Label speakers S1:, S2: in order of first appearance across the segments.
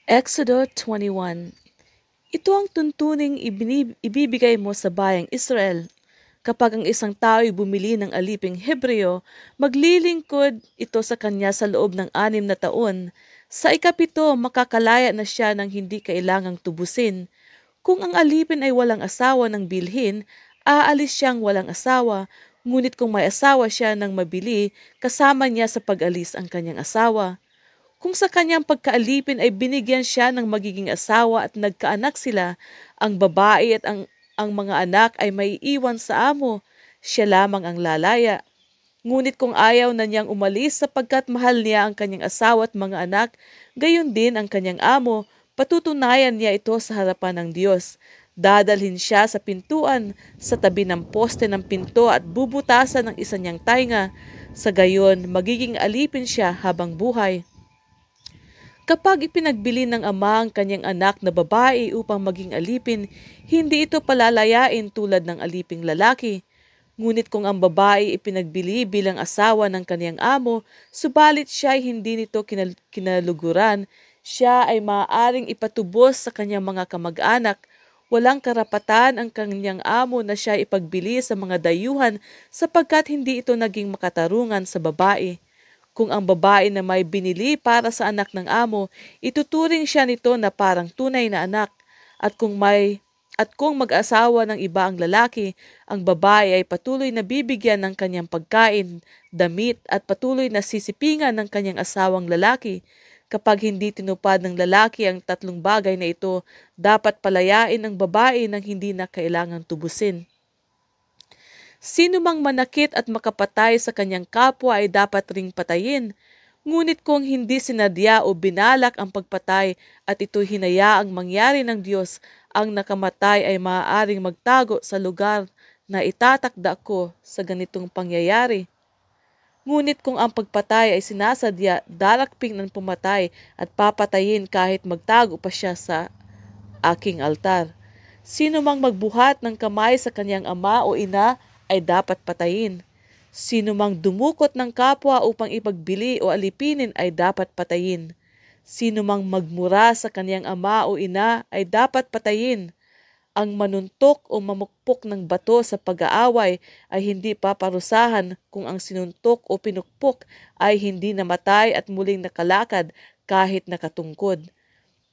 S1: Exodo 21. Ito ang tuntuning ibibigay mo sa bayang Israel. Kapag ang isang tao'y bumili ng aliping Hebreo, maglilingkod ito sa kanya sa loob ng 6 na taon. Sa ikapito, makakalaya na siya ng hindi kailangang tubusin. Kung ang alipin ay walang asawa ng bilhin, aalis siyang walang asawa. Ngunit kung may asawa siya ng mabili, kasama niya sa pag-alis ang kanyang asawa. Kung sa kanyang pagkaalipin ay binigyan siya ng magiging asawa at nagkaanak sila, ang babae at ang mga anak ay maiiwan sa amo, siya lamang ang lalaya. Ngunit kung ayaw na niyang umalis sapagkat mahal niya ang kanyang asawa at mga anak, gayon din ang kanyang amo, patutunayan niya ito sa harapan ng Diyos. Dadalhin siya sa pintuan, sa tabi ng poste ng pinto at bubutasan ng isa niyang tainga. Sa gayon, magiging alipin siya habang buhay. Kapag ipinagbili ng ama ang kanyang anak na babae upang maging alipin, hindi ito palalayain tulad ng aliping lalaki. Ngunit kung ang babae ipinagbili bilang asawa ng kanyang amo, subalit siya ay hindi nito kinaluguran, siya ay maaaring ipatubos sa kanyang mga kamag-anak. Walang karapatan ang kanyang amo na siya ipagbili sa mga dayuhan sapagkat hindi ito naging makatarungan sa babae. Kung ang babae na may binili para sa anak ng amo, ituturing siya nito na parang tunay na anak. At kung mag-asawa ng iba ang lalaki, ang babae ay patuloy na bibigyan ng kanyang pagkain, damit at patuloy na sisipingan ng kanyang asawang lalaki. Kapag hindi tinupad ng lalaki ang 3 bagay na ito, dapat palayain ang babae ng hindi na kailangang tubusin. Sino mang manakit at makapatay sa kanyang kapwa ay dapat ring patayin. Ngunit kung hindi sinadya o binalak ang pagpatay at ito'y hinayaang mangyari ng Diyos, ang nakamatay ay maaaring magtago sa lugar na itatakda ko sa ganitong pangyayari. Ngunit kung ang pagpatay ay sinasadya, dalakping ng pumatay at papatayin kahit magtago pa siya sa aking altar. Sino mang magbuhat ng kamay sa kanyang ama o ina ay dapat patayin. Sino mang dumukot ng kapwa upang ipagbili o alipinin ay dapat patayin. Sino mang magmura sa kanyang ama o ina ay dapat patayin. Ang manuntok o mamukpok ng bato sa pag-aaway ay hindi paparusahan kung ang sinuntok o pinukpok ay hindi namatay at muling nakalakad kahit nakatungkod.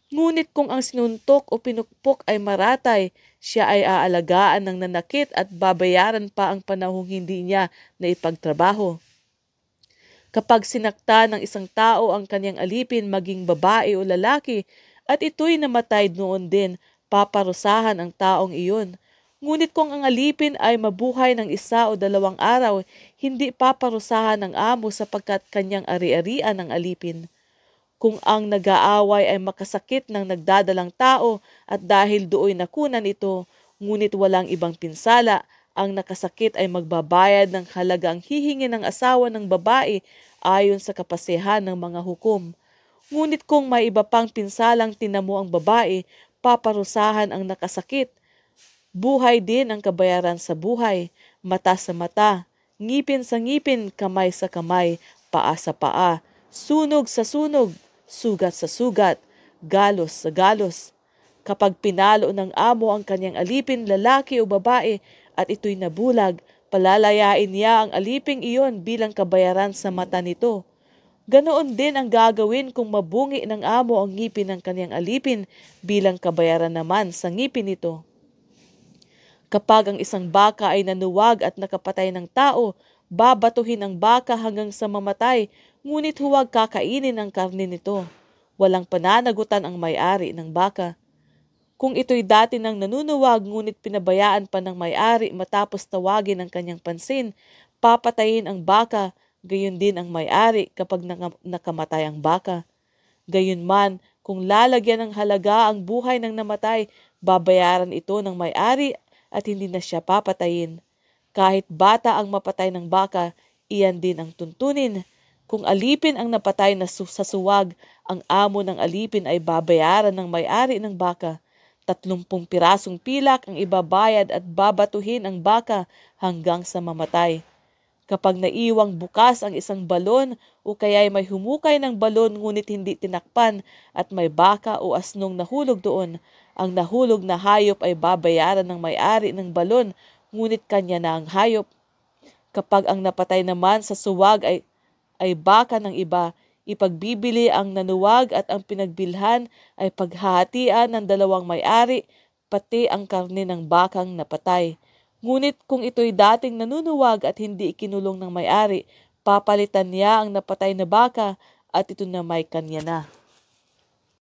S1: Ngunit kung ang sinuntok o pinukpok ay maratay, siya ay aalagaan ng nanakit at babayaran pa ang panahong hindi niya na ipagtrabaho. Kapag sinakta ng isang tao ang kanyang alipin maging babae o lalaki at ito'y namatay noon din, paparusahan ang taong iyon. Ngunit kung ang alipin ay mabuhay ng 1 o 2 araw, hindi paparusahan ng amo sapagkat kanyang ari-arian ang alipin. Kung ang nag-aaway ay makasakit ng nagdadalang tao at dahil dooy nakunan ito, ngunit walang ibang pinsala, ang nakasakit ay magbabayad ng halagang hihingi ng asawa ng babae ayon sa kapasehan ng mga hukom. Ngunit kung may iba pang pinsalang tinamo ang babae, paparusahan ang nakasakit. Buhay din ang kabayaran sa buhay, mata sa mata, ngipin sa ngipin, kamay sa kamay, paa sa paa, sunog sa sunog, sugat sa sugat, galos sa galos. Kapag pinalo ng amo ang kanyang alipin, lalaki o babae, at ito'y nabulag, palalayain niya ang aliping iyon bilang kabayaran sa mata nito. Ganoon din ang gagawin kung mabungi ng amo ang ngipin ng kanyang alipin bilang kabayaran naman sa ngipin nito. Kapag ang isang baka ay nanuwag at nakapatay ng tao, babatuhin ang baka hanggang sa mamatay, ngunit huwag kakainin ang karne nito. Walang pananagutan ang may-ari ng baka. Kung ito'y dati nang nanunuwag ngunit pinabayaan pa ng may-ari matapos tawagin ang kanyang pansin, papatayin ang baka, gayon din ang may-ari kapag nakamatay ang baka. Gayunman, kung lalagyan ng halaga ang buhay ng namatay, babayaran ito ng may-ari at hindi na siya papatayin. Kahit bata ang mapatay ng baka, iyan din ang tuntunin. Kung alipin ang napatay na sa suwag, ang amo ng alipin ay babayaran ng may-ari ng baka. 30 pirasong pilak ang ibabayad at babatuhin ang baka hanggang sa mamatay. Kapag naiwang bukas ang isang balon o kaya'y may humukay ng balon ngunit hindi tinakpan at may baka o asnong nahulog doon, ang nahulog na hayop ay babayaran ng may-ari ng balon ngunit kanya na ang hayop. Kapag ang napatay naman sa suwag ay baka ng iba, ipagbibili ang nanuwag at ang pinagbilhan ay paghahatian ng dalawang may-ari, pati ang karne ng bakang napatay. Ngunit kung ito'y dating nanunuwag at hindi ikinulong ng may-ari, papalitan niya ang napatay na baka at ito na may kanya na.